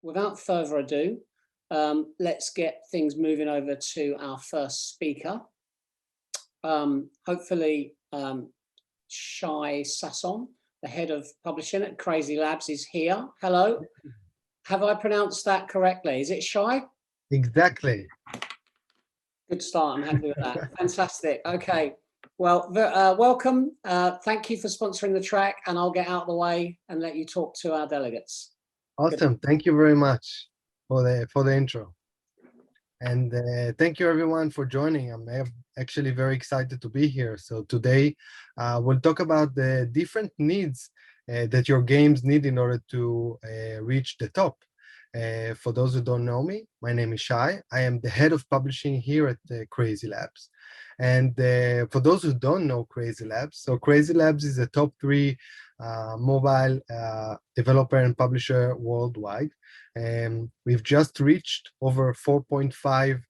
without further ado, let's get things moving over to our first speaker. Hopefully, Shai Sasson, the head of publishing at CrazyLabs, is here. Hello. Have I pronounced that correctly? Is it Shai? Exactly. Good start. I'm happy with that. Fantastic. Okay. Well, welcome. Thank you for sponsoring the track, and I'll get out of the way and let you talk to our delegates. Awesome. Good. Thank you very much for the intro. And thank you everyone for joining. I'm actually very excited to be here. So today we'll talk about the different needs that your games need in order to reach the top. For those who don't know me, my name is Shai. I am the head of publishing here at CrazyLabs. And for those who don't know CrazyLabs, so CrazyLabs is a top 3 mobile developer and publisher worldwide. We've just reached over 4.5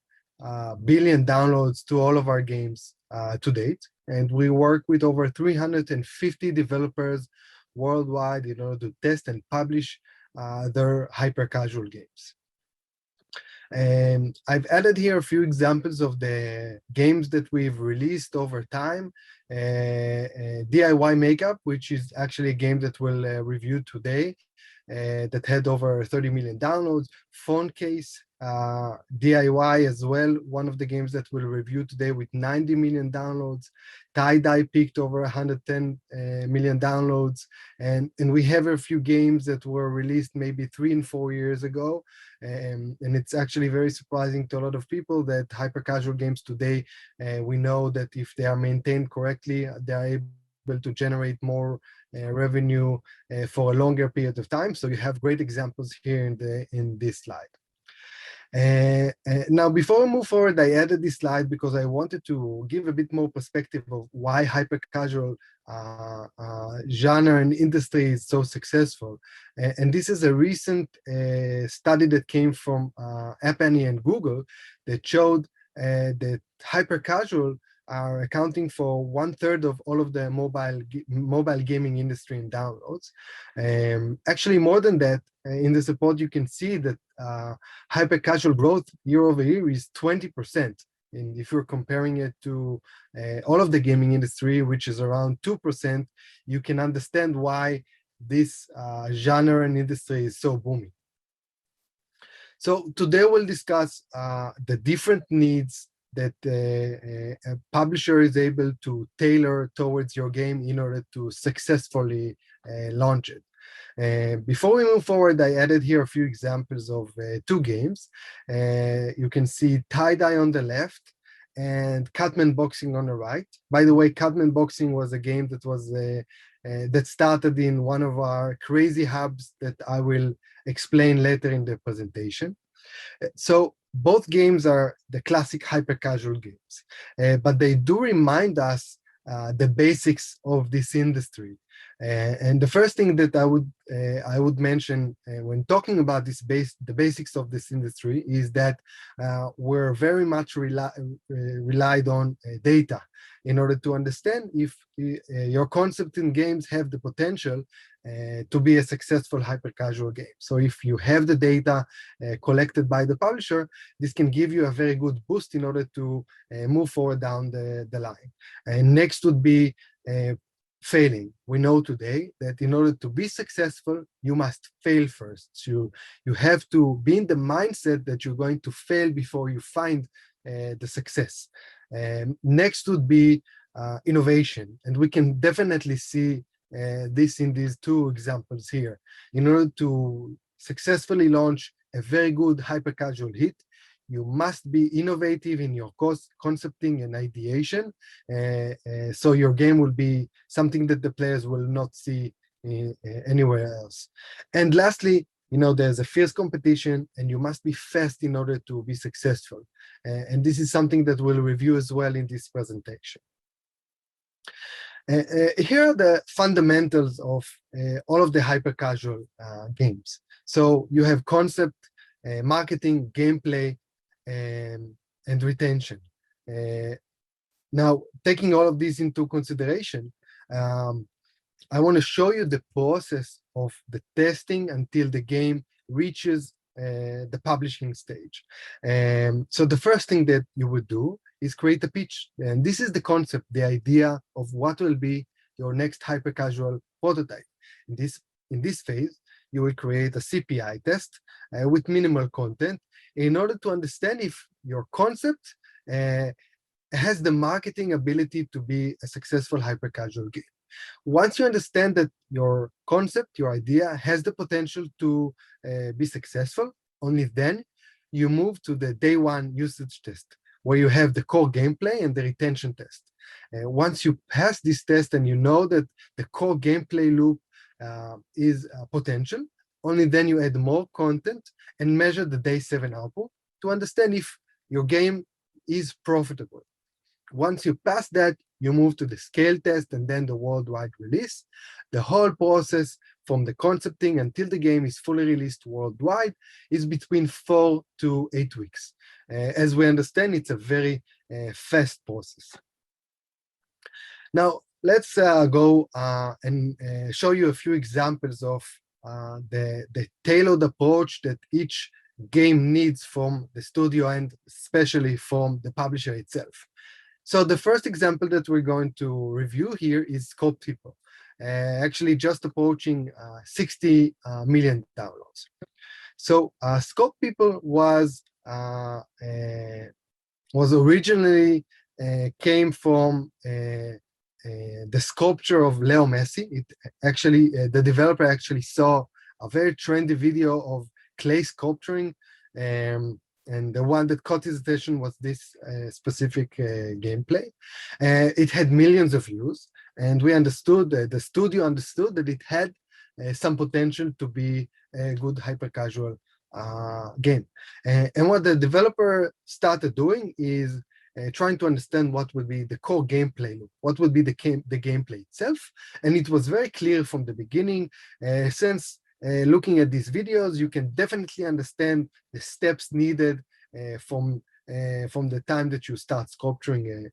billion downloads to all of our games to date. And we work with over 350 developers worldwide in order to test and publish their hyper-casual games. And I've added here a few examples of the games that we've released over time. DIY Makeup, which is actually a game that we'll review today, that had over 30 million downloads. Phone Case DIY as well, one of the games that we'll review today with 90 million downloads. Tie-Dye peaked over 110 million downloads. And we have a few games that were released maybe 3 and 4 years ago. And it's actually very surprising to a lot of people that hyper-casual games today, we know that if they are maintained correctly, they are able to generate more revenue for a longer period of time. So you have great examples here in this slide. Now, before we move forward, I added this slide because I wanted to give a bit more perspective of why hyper-casual genre and industry is so successful. And this is a recent study that came from App Annie and Google that showed that hyper-casual are accounting for 1/3 of all of the mobile gaming industry in downloads. Actually, more than that, in this report, you can see that hyper-casual growth year-over-year is 20%. And if you're comparing it to all of the gaming industry, which is around 2%, you can understand why this genre and industry is so booming. So today we'll discuss the different needs that a publisher is able to tailor towards your game in order to successfully launch it. Before we move forward, I added here a few examples of 2 games. You can see Tie-Dye on the left and Catman Boxing on the right. By the way, Catman Boxing was a game that was that started in one of our crazy hubs that I will explain later in the presentation. So both games are the classic hyper-casual games, but they do remind us the basics of this industry. And the first thing that I would mention when talking about the basics of this industry is that we're very much relied on data in order to understand if your concept in games have the potential to be a successful hyper-casual game. So if you have the data collected by the publisher, this can give you a very good boost in order to move forward down the line. And next would be failing. We know today that in order to be successful, you must fail first. So you have to be in the mindset that you're going to fail before you find the success. Next would be innovation. And we can definitely see this in these 2 examples here. In order to successfully launch a very good hyper-casual hit, you must be innovative in your concepting and ideation, so your game will be something that the players will not see anywhere else. And lastly, there's a fierce competition, and you must be fast in order to be successful. And this is something that we'll review as well in this presentation. Here are the fundamentals of all of the hyper-casual games. So you have concept, marketing, gameplay, and retention. Now, taking all of these into consideration, I want to show you the process of the testing until the game reaches the publishing stage. So the first thing that you would do is create a pitch. And this is the concept, the idea of what will be your next hyper-casual prototype. In this phase, you will create a CPI test with minimal content in order to understand if your concept has the marketing ability to be a successful hyper-casual game. Once you understand that your concept, your idea, has the potential to be successful, only then you move to the day one usage test, where you have the core gameplay and the retention test. Once you pass this test and you know that the core gameplay loop is potential, only then you add more content and measure the day 7 output to understand if your game is profitable. Once you pass that, you move to the scale test and then the worldwide release. The whole process from the concepting until the game is fully released worldwide is between 4 to 8 weeks. As we understand, it's a very fast process. Now, let's go and show you a few examples of the tailored approach that each game needs from the studio and especially from the publisher itself. So the first example that we're going to review here is Sculpt People, actually just approaching 60 million downloads. So Sculpt People was originally came from the sculpture of Leo Messi. It actually, the developer actually saw a very trendy video of clay sculpturing, and the one that caught his attention was this specific gameplay. It had millions of views, and we understood, the studio understood that it had some potential to be a good hyper-casual game. And what the developer started doing is trying to understand what would be the core gameplay loop, what would be the gameplay itself. And it was very clear from the beginning, since looking at these videos, you can definitely understand the steps needed from the time that you start sculpturing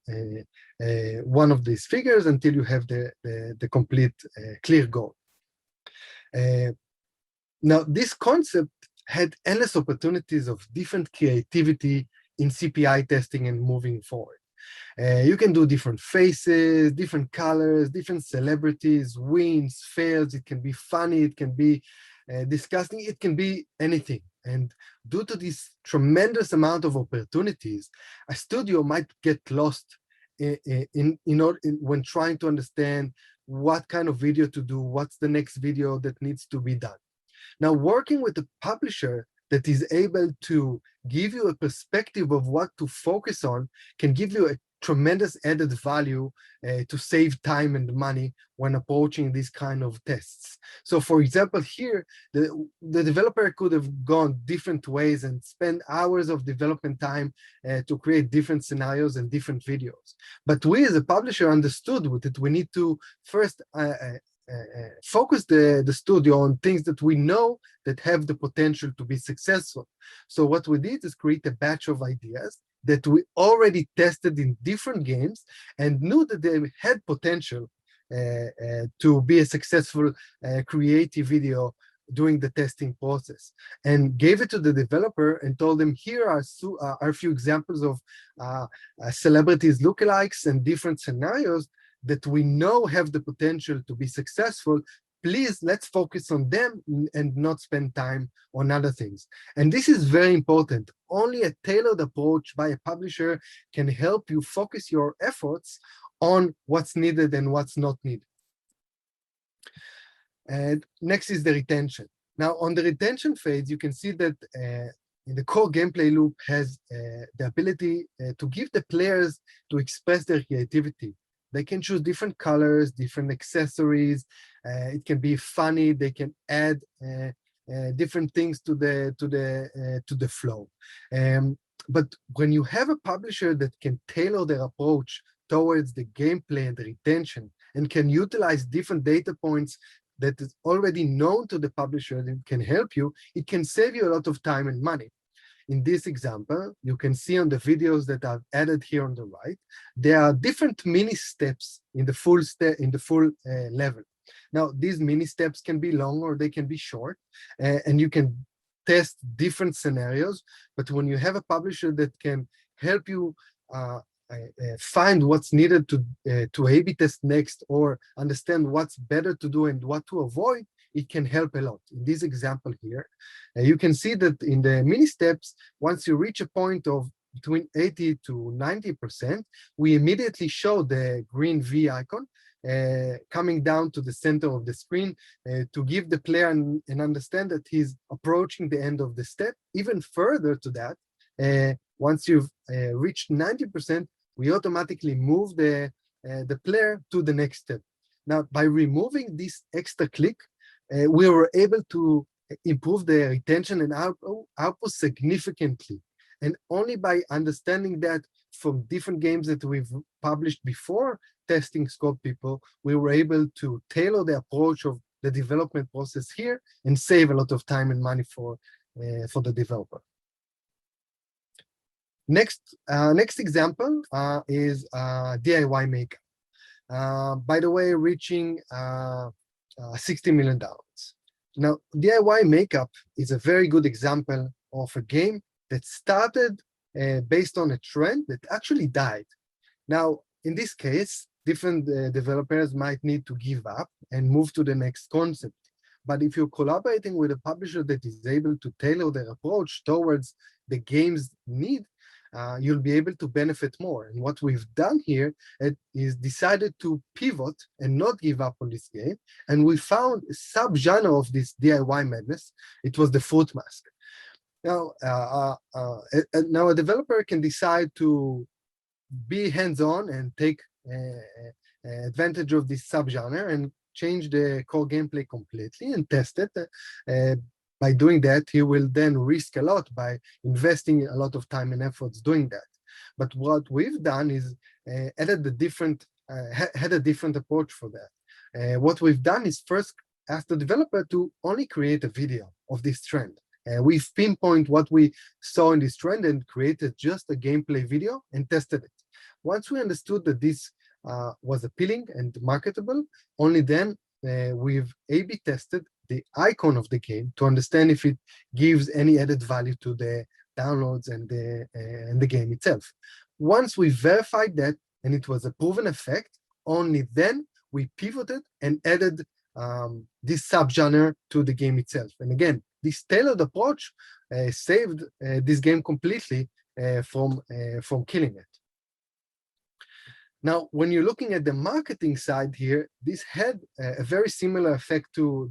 one of these figures until you have the complete clear goal. Now, this concept had endless opportunities of different creativity in CPI testing and moving forward. You can do different faces, different colors, different celebrities, wins, fails. It can be funny, it can be disgusting, it can be anything. And due to this tremendous amount of opportunities, a studio might get lost when trying to understand what kind of video to do, what's the next video that needs to be done. Now, working with a publisher that is able to give you a perspective of what to focus on can give you a tremendous added value to save time and money when approaching these kind of tests. So for example, here, the developer could have gone different ways and spent hours of development time to create different scenarios and different videos. But we as a publisher understood that we need to first focus the studio on things that we know that have the potential to be successful. So what we did is create a batch of ideas that we already tested in different games and knew that they had potential to be a successful creative video during the testing process, and gave it to the developer and told them, here are a few examples of celebrities lookalikes and different scenarios that we know have the potential to be successful. Please, let's focus on them and not spend time on other things. And this is very important. Only a tailored approach by a publisher can help you focus your efforts on what's needed and what's not needed. And next is the retention. Now, on the retention phase, you can see that the core gameplay loop has the ability to give the players to express their creativity. They can choose different colors, different accessories. It can be funny. They can add different things to the flow. But when you have a publisher that can tailor their approach towards the gameplay and the retention and can utilize different data points that is already known to the publisher and can help you, it can save you a lot of time and money. In this example, you can see on the videos that I've added here on the right, there are different mini steps in the full level. Now, these mini steps can be long or they can be short, and you can test different scenarios. But when you have a publisher that can help you find what's needed to A/B test next, or understand what's better to do and what to avoid, it can help a lot. In this example here, you can see that in the mini steps, once you reach a point of between 80 to 90%, we immediately show the green V icon coming down to the center of the screen to give the player an understand that he's approaching the end of the step. Even further to that, once you've reached 90%, we automatically move the player to the next step. Now, by removing this extra click, we were able to improve the retention and output significantly. And only by understanding that from different games that we've published before testing Sculpt People, we were able to tailor the approach of the development process here and save a lot of time and money for the developer. Next example is DIY makeup. By the way, reaching $60 million. Now, DIY makeup is a very good example of a game that started based on a trend that actually died. Now, in this case, different developers might need to give up and move to the next concept. But if you're collaborating with a publisher that is able to tailor their approach towards the game's need, you'll be able to benefit more. And what we've done here is decided to pivot and not give up on this game. And we found a sub-genre of this DIY madness. It was the fruit mask. Now, now a developer can decide to be hands-on and take advantage of this subgenre and change the core gameplay completely and test it. By doing that, he will then risk a lot by investing a lot of time and efforts doing that. But what we've done is had a different approach for that. What we've done is first ask the developer to only create a video of this trend. We've pinpointed what we saw in this trend and created just a gameplay video and tested it. Once we understood that this was appealing and marketable, only then we've A/B tested the icon of the game to understand if it gives any added value to the downloads and the game itself. Once we verified that and it was a proven effect, only then we pivoted and added this subgenre to the game itself. And again, this tailored approach saved this game completely from killing it. Now, when you're looking at the marketing side here, this had a very similar effect to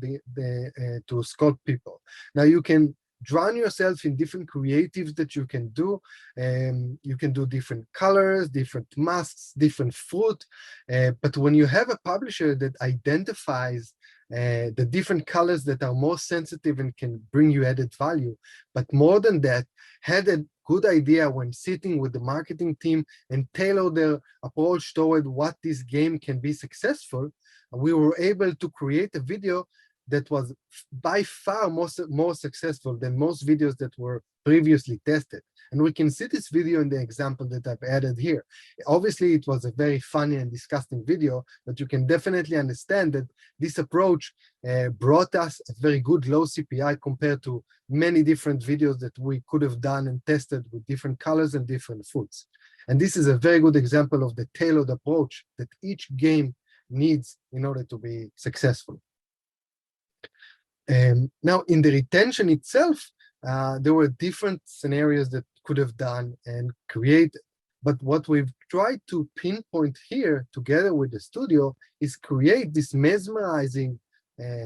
to Sculpt People. Now, you can drown yourself in different creatives that you can do. You can do different colors, different masks, different fruit. But when you have a publisher that identifies the different colors that are more sensitive and can bring you added value, but more than that, had a good idea when sitting with the marketing team and tailor their approach toward what this game can be successful, we were able to create a video that was by far more successful than most videos that were previously tested. And we can see this video in the example that I've added here. Obviously, it was a very funny and disgusting video, but you can definitely understand that this approach brought us a very good low CPI compared to many different videos that we could have done and tested with different colors and different foods. And this is a very good example of the tailored approach that each game needs in order to be successful. Now, in the retention itself, there were different scenarios that could have done and create, but what we've tried to pinpoint here together with the studio is create this mesmerizing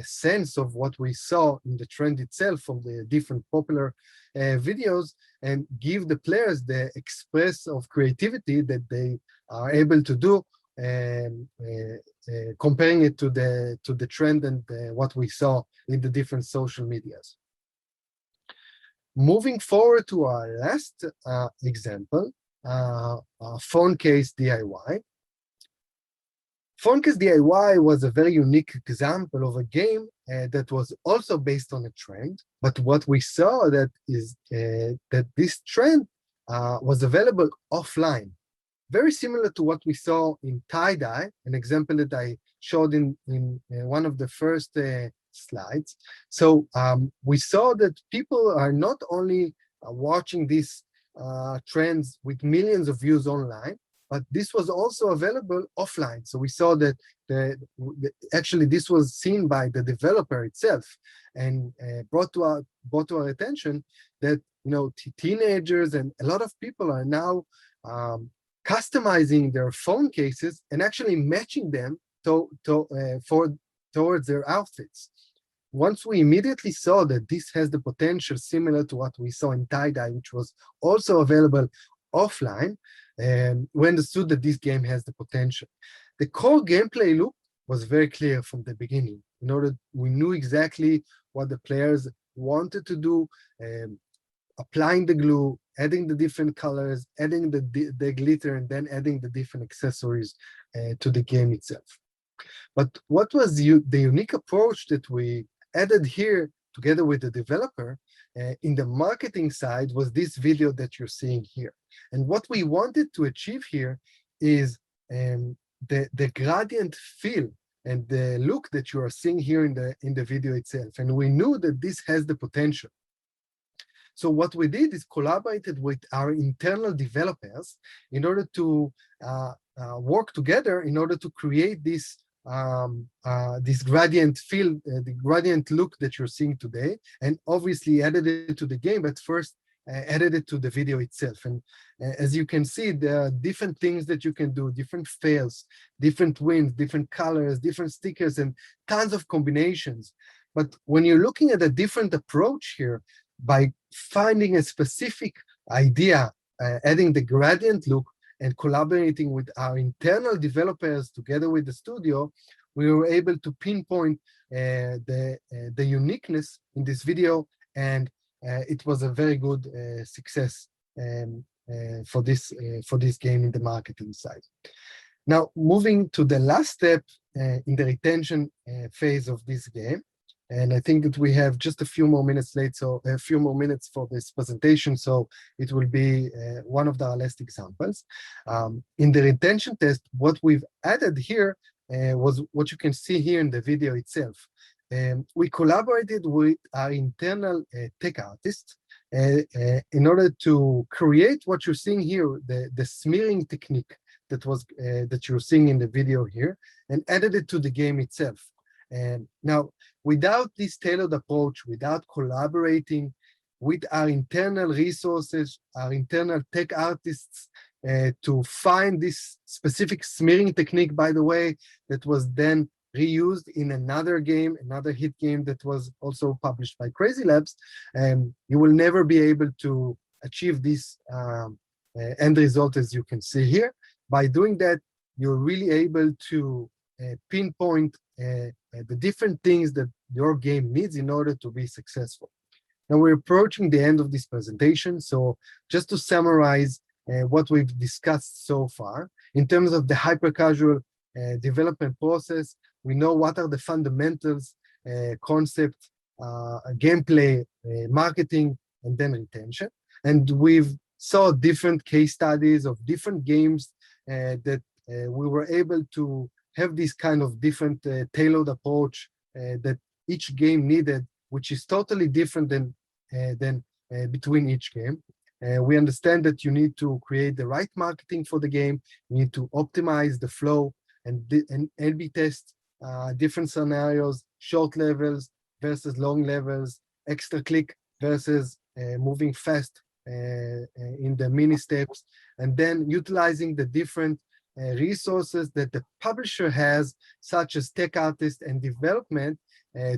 sense of what we saw in the trend itself from the different popular videos and give the players the express of creativity that they are able to do, comparing it to the trend and what we saw in the different social medias. Moving forward to our last example, phone case DIY. Phone case DIY was a very unique example of a game that was also based on a trend, but what we saw that is that this trend was available offline. Very similar to what we saw in tie-dye, an example that I showed in one of the first slides. So we saw that people are not only watching these trends with millions of views online, but this was also available offline. So we saw that actually this was seen by the developer itself, and brought to our attention that teenagers and a lot of people are now customizing their phone cases and actually matching them towards their outfits. Once we immediately saw that this has the potential similar to what we saw in tie-dye, which was also available offline, we understood that this game has the potential. The core gameplay loop was very clear from the beginning. We knew exactly what the players wanted to do, applying the glue, adding the different colors, adding the glitter, and then adding the different accessories to the game itself. But what was the unique approach that we added here together with the developer in the marketing side was this video that you're seeing here. And what we wanted to achieve here is the gradient feel and the look that you are seeing here in the video itself. And we knew that this has the potential. So what we did is collaborated with our internal developers in order to work together in order to create this gradient feel, the gradient look that you're seeing today, and obviously added it to the game, but first added it to the video itself. And as you can see, there are different things that you can do, different fails, different wins, different colors, different stickers, and tons of combinations. But when you're looking at a different approach here, by finding a specific idea, adding the gradient look, and collaborating with our internal developers together with the studio, we were able to pinpoint the uniqueness in this video, and it was a very good success for this game in the marketing side. Now, moving to the last step in the retention phase of this game, and I think that we have just a few more minutes for this presentation, so it will be one of the last examples. In the retention test, what we've added here was what you can see here in the video itself. We collaborated with our internal tech artists in order to create what you're seeing here, the smearing technique that you're seeing in the video here, and added it to the game itself. Now, without this tailored approach, without collaborating with our internal resources, our internal tech artists, to find this specific smearing technique, by the way, that was then reused in another game, another hit game that was also published by CrazyLabs, you will never be able to achieve this end result as you can see here. By doing that, you're really able to pinpoint the different things that your game needs in order to be successful. Now we're approaching the end of this presentation, so just to summarize what we've discussed so far, in terms of the hyper-casual development process, we know what are the fundamentals, concept, gameplay, marketing, and then retention. And we've saw different case studies of different games that we were able to have this kind of different tailored approach that each game needed, which is totally different than between each game. We understand that you need to create the right marketing for the game. You need to optimize the flow and A/B test different scenarios, short levels versus long levels, extra click versus moving fast in the mini steps, and then utilizing the different resources that the publisher has, such as tech artists and development,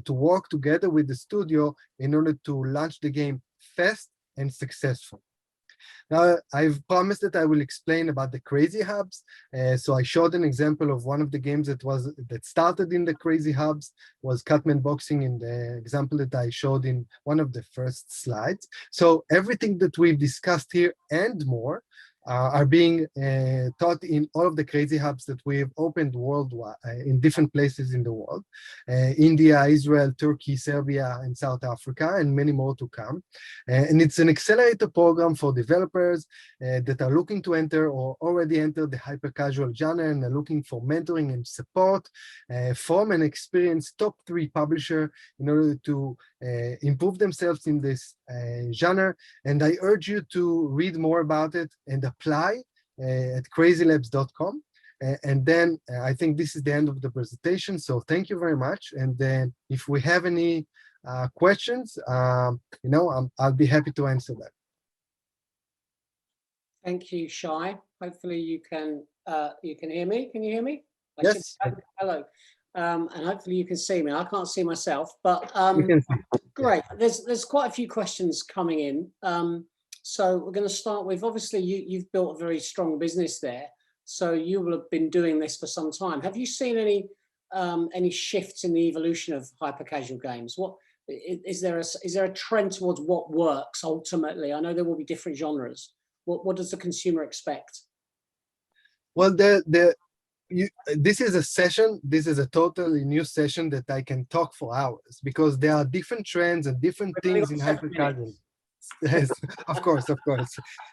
to work together with the studio in order to launch the game fast and successful. Now, I've promised that I will explain about the Crazy Hubs. So I showed an example of one of the games that started in the Crazy Hubs, was Cutman Boxing in the example that I showed in one of the first slides. So everything that we've discussed here and more are being taught in all of the crazy hubs that we have opened worldwide in different places in the world. India, Israel, Turkey, Serbia, and South Africa, and many more to come. And it's an accelerator program for developers that are looking to enter or already entered the hyper-casual genre and are looking for mentoring and support from an experienced top 3 publisher in order to improve themselves in this genre. And I urge you to read more about it and apply at crazylabs.com. And then I think this is the end of the presentation. So thank you very much. And then if we have any questions, I'll be happy to answer that. Thank you, Shai. Hopefully you can hear me. Can you hear me? Yes. Hello. And hopefully you can see me. I can't see myself, but You can see. great. There's quite a few questions coming in. So we're going to start with, obviously you've built a very strong business there. So you will have been doing this for some time. Have you seen any shifts in the evolution of hyper-casual games? What is there a trend towards what works ultimately? I know there will be different genres. What does the consumer expect? Well, this is a session. This is a totally new session that I can talk for hours because there are different trends and different things in hyper-casual. Yes, of course.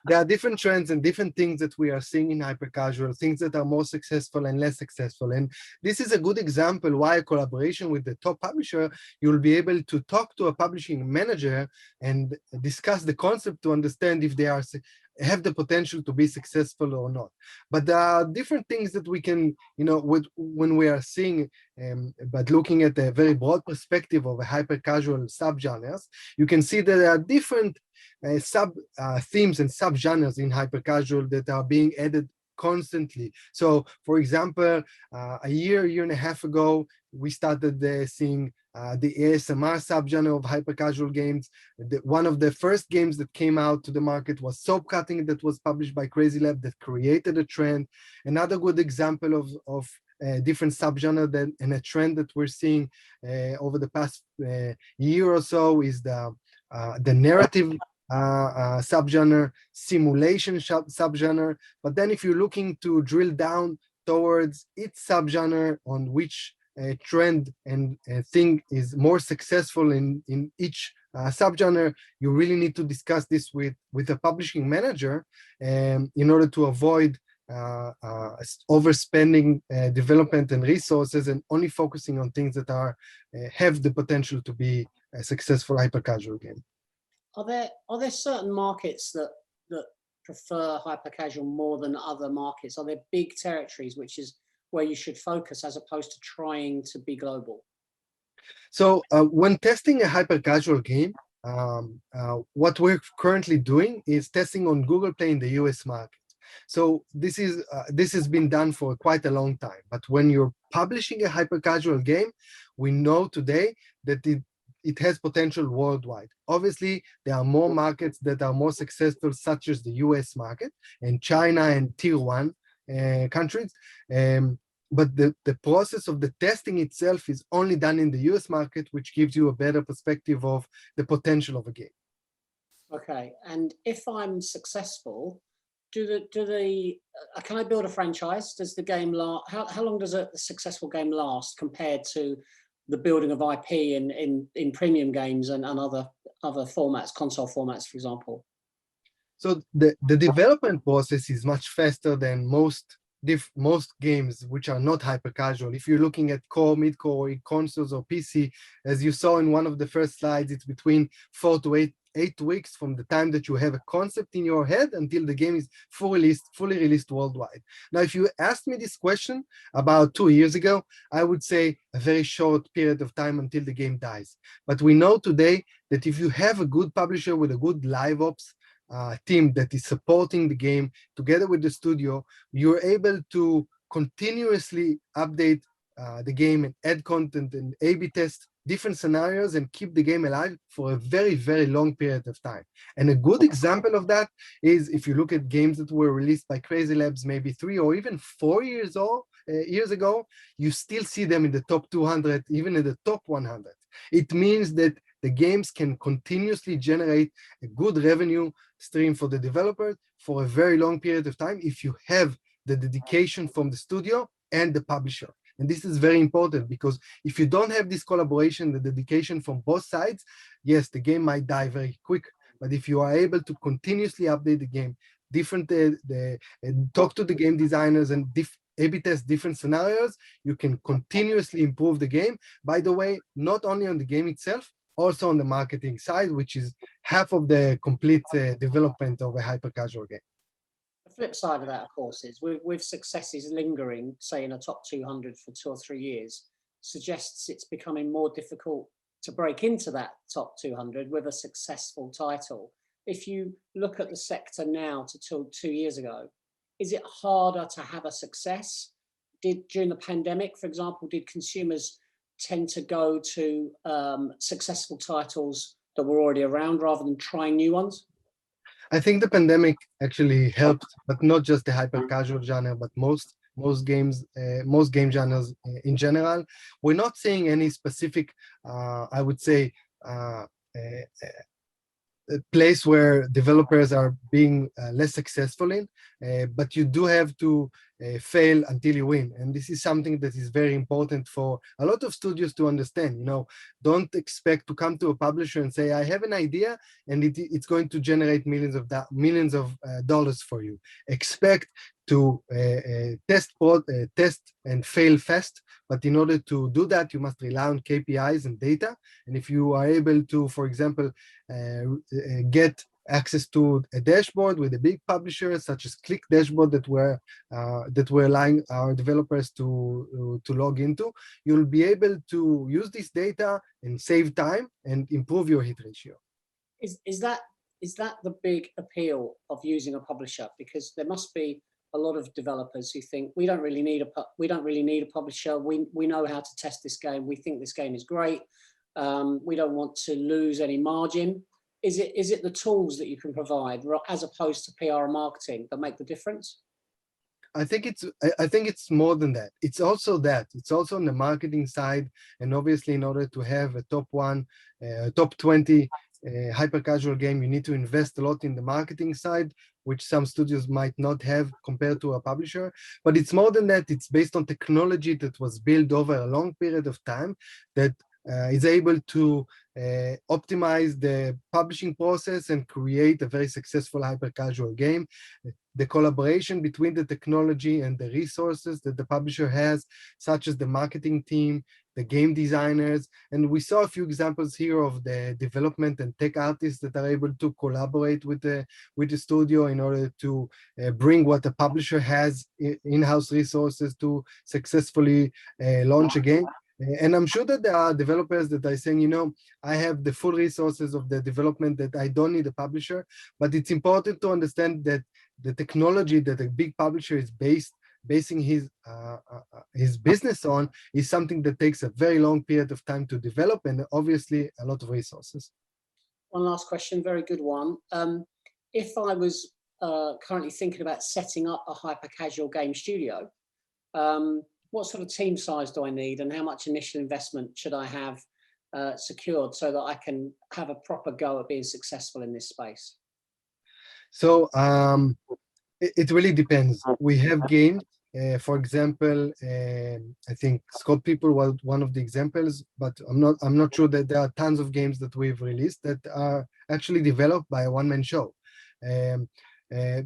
There are different trends and different things that we are seeing in hyper-casual, things that are more successful and less successful. And this is a good example why a collaboration with the top publisher, you'll be able to talk to a publishing manager and discuss the concept to understand if they have the potential to be successful or not. But there are different things that we can, when we are seeing, but looking at a very broad perspective of a hyper-casual subgenres, you can see that there are different sub-themes and sub-genres in hyper-casual that are being added constantly. So, for example, a year and a half ago, we started seeing the ASMR subgenre of hyper-casual games. One of the first games that came out to the market was soap cutting that was published by CrazyLabs that created a trend. Another good example of different subgenre and a trend that we're seeing over the past year or so is the narrative subgenre, simulation subgenre. But then if you're looking to drill down towards each subgenre on which trend and thing is more successful in each subgenre, you really need to discuss this with a publishing manager in order to avoid overspending development and resources and only focusing on things that have the potential to be a successful hyper-casual game. Are there certain markets that prefer hyper-casual more than other markets? Are there big territories which is where you should focus as opposed to trying to be global? So when testing a hyper-casual game, what we're currently doing is testing on Google Play in the US market. So this has been done for quite a long time. But when you're publishing a hyper-casual game, we know today that it has potential worldwide. Obviously, there are more markets that are more successful, such as the US market and China and tier 1 countries. But the process of the testing itself is only done in the US market, which gives you a better perspective of the potential of a game. Okay, and if I'm successful, can I build a franchise? Does the game last? How long does a successful game last compared to the building of IP in premium games and other formats, console formats, for example? So the development process is much faster than most games which are not hyper-casual. If you're looking at core, mid-core, consoles or PC, as you saw in one of the first slides, it's between 4 to 8 weeks from the time that you have a concept in your head until the game is fully released worldwide. Now, if you asked me this question about 2 years ago, I would say a very short period of time until the game dies. But we know today that if you have a good publisher with a good live ops team that is supporting the game together with the studio, you're able to continuously update the game and add content and A/B test different scenarios and keep the game alive for a very, very long period of time. And a good example of that is if you look at games that were released by CrazyLabs maybe 3 or even 4 years ago, you still see them in the top 200, even in the top 100. It means that the games can continuously generate a good revenue stream for the developer for a very long period of time if you have the dedication from the studio and the publisher. And this is very important because if you don't have this collaboration, the dedication from both sides, yes, the game might die very quick. But if you are able to continuously update the game, talk to the game designers and A/B test different scenarios, you can continuously improve the game. By the way, not only on the game itself, also on the marketing side, which is half of the complete development of a hyper-casual game. The flip side of that, of course, is with successes lingering, say in a top 200 for 2 or 3 years, suggests it's becoming more difficult to break into that top 200 with a successful title. If you look at the sector now to 2 years ago, is it harder to have a success? During the pandemic, for example, did consumers tend to go to successful titles that were already around rather than trying new ones? I think the pandemic actually helped, but not just the hyper-casual genre, but most game genres in general. We're not seeing any specific, I would say, a place where developers are being less successful in, but you do have to fail until you win. And this is something that is very important for a lot of studios to understand. Don't expect to come to a publisher and say, I have an idea and it's going to generate millions of dollars for you. Expect to test and fail fast, but in order to do that, you must rely on KPIs and data. And if you are able to, for example, get access to a dashboard with a big publisher, such as Click Dashboard that we're allowing our developers to log into, you'll be able to use this data and save time and improve your hit ratio. Is that the big appeal of using a publisher? Because there must be a lot of developers who think we don't really need a publisher. We know how to test this game. We think this game is great. We don't want to lose any margin. Is it the tools that you can provide as opposed to PR and marketing that make the difference? I think it's more than that. It's also on the marketing side, and obviously in order to have a top 20 hyper-casual game, you need to invest a lot in the marketing side, which some studios might not have compared to a publisher. But it's more than that. It's based on technology that was built over a long period of time that is able to optimize the publishing process and create a very successful hyper-casual game. The collaboration between the technology and the resources that the publisher has, such as the marketing team, the game designers, and we saw a few examples here of the development and tech artists that are able to collaborate with the studio in order to bring what the publisher has in-house resources to successfully launch a game. And I'm sure that there are developers that are saying, I have the full resources of the development that I don't need a publisher, but it's important to understand that the technology that a big publisher is basing his business on is something that takes a very long period of time to develop and obviously a lot of resources. One last question, very good one. If I was currently thinking about setting up a hyper-casual game studio, what sort of team size do I need and how much initial investment should I have secured so that I can have a proper go at being successful in this space? So it really depends. We have games, for example, I think Sculpt People was one of the examples, but I'm not sure that there are tons of games that we've released that are actually developed by a one-man show.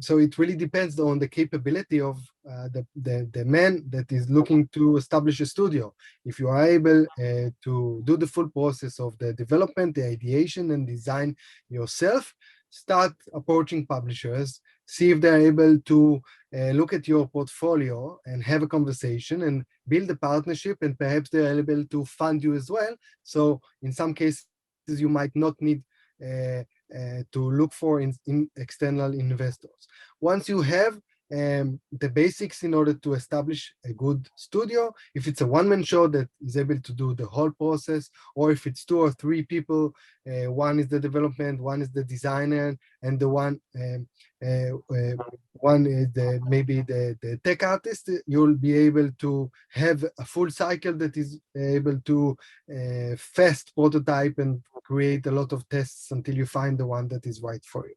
So it really depends on the capability of the man that is looking to establish a studio. If you are able to do the full process of the development, the ideation and design yourself, start approaching publishers, see if they're able to look at your portfolio and have a conversation and build a partnership, and perhaps they're able to fund you as well. So in some cases, you might not need to look for in external investors. Once you have the basics in order to establish a good studio, if it's a one-man show that is able to do the whole process, or if it's 2 or 3 people, one is the development, one is the designer, and the one is maybe the tech artist, you'll be able to have a full cycle that is able to fast prototype and create a lot of tests until you find the one that is right for you.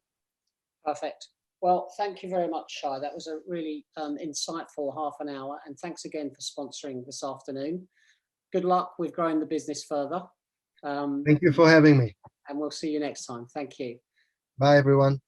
Perfect. Well, thank you very much, Shai. That was a really insightful half an hour. And thanks again for sponsoring this afternoon. Good luck with growing the business further. Thank you for having me. And we'll see you next time. Thank you. Bye, everyone.